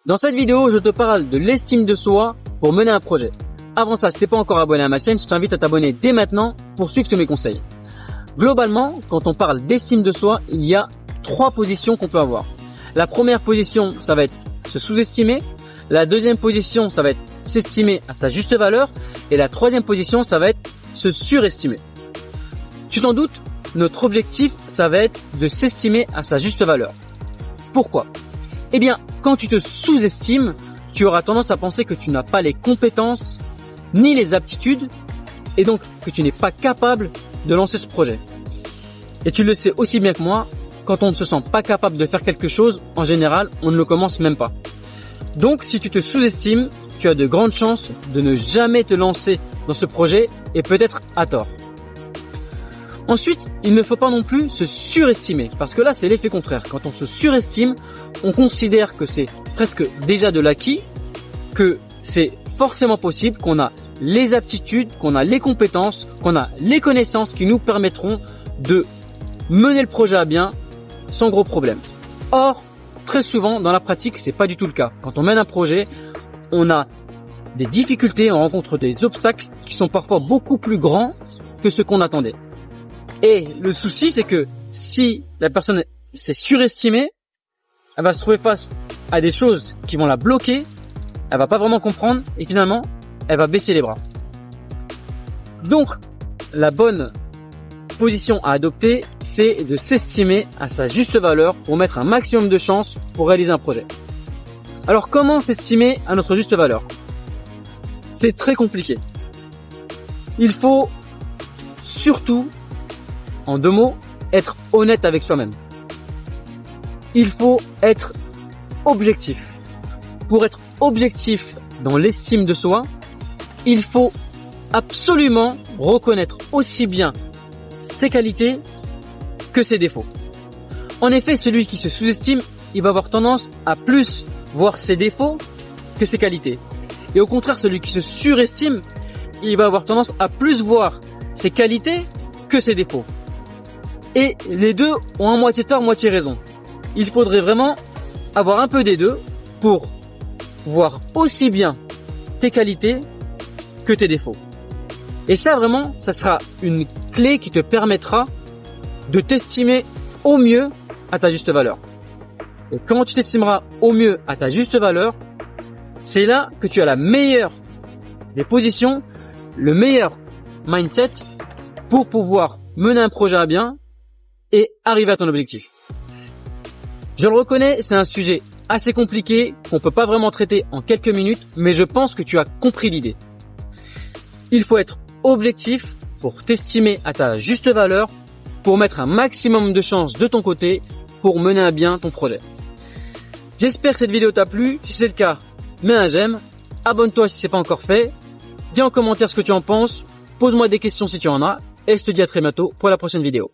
Dans cette vidéo, je te parle de l'estime de soi pour mener un projet. Avant ça, si t'es pas encore abonné à ma chaîne, je t'invite à t'abonner dès maintenant pour suivre tous mes conseils. Globalement, quand on parle d'estime de soi, il y a 3 positions qu'on peut avoir. La première position, ça va être se sous-estimer. La deuxième position, ça va être s'estimer à sa juste valeur. Et la troisième position, ça va être se surestimer. Tu t'en doutes, notre objectif, ça va être de s'estimer à sa juste valeur. Pourquoi ? Eh bien, quand tu te sous-estimes, tu auras tendance à penser que tu n'as pas les compétences ni les aptitudes et donc que tu n'es pas capable de lancer ce projet. Et tu le sais aussi bien que moi, quand on ne se sent pas capable de faire quelque chose, en général, on ne le commence même pas. Donc, si tu te sous-estimes, tu as de grandes chances de ne jamais te lancer dans ce projet et peut-être à tort. Ensuite, il ne faut pas non plus se surestimer parce que là, c'est l'effet contraire. Quand on se surestime, on considère que c'est presque déjà de l'acquis, que c'est forcément possible, qu'on a les aptitudes, qu'on a les compétences, qu'on a les connaissances qui nous permettront de mener le projet à bien sans gros problème. Or, très souvent, dans la pratique, c'est pas du tout le cas. Quand on mène un projet, on a des difficultés, on rencontre des obstacles qui sont parfois beaucoup plus grands que ce qu'on attendait. Et le souci, c'est que si la personne s'est surestimée, elle va se trouver face à des choses qui vont la bloquer, elle va pas vraiment comprendre et finalement, elle va baisser les bras. Donc, la bonne position à adopter, c'est de s'estimer à sa juste valeur pour mettre un maximum de chances pour réaliser un projet. Alors, comment s'estimer à notre juste valeur ? C'est très compliqué. Il faut surtout, en 2 mots, être honnête avec soi-même. Il faut être objectif. Pour être objectif dans l'estime de soi, il faut absolument reconnaître aussi bien ses qualités que ses défauts. En effet, celui qui se sous-estime, il va avoir tendance à plus voir ses défauts que ses qualités. Et au contraire, celui qui se surestime, il va avoir tendance à plus voir ses qualités que ses défauts. Et les deux ont un moitié tort, moitié raison. Il faudrait vraiment avoir un peu des deux pour voir aussi bien tes qualités que tes défauts. Et ça vraiment, ça sera une clé qui te permettra de t'estimer au mieux à ta juste valeur. Et quand tu t'estimeras au mieux à ta juste valeur, c'est là que tu as la meilleure des positions, le meilleur mindset pour pouvoir mener un projet à bien et arriver à ton objectif. Je le reconnais, c'est un sujet assez compliqué qu'on peut pas vraiment traiter en quelques minutes, mais je pense que tu as compris l'idée. Il faut être objectif pour t'estimer à ta juste valeur, pour mettre un maximum de chances de ton côté pour mener à bien ton projet. J'espère que cette vidéo t'a plu. Si c'est le cas, mets un j'aime, abonne-toi si c'est pas encore fait, dis en commentaire ce que tu en penses, pose-moi des questions si tu en as, et je te dis à très bientôt pour la prochaine vidéo.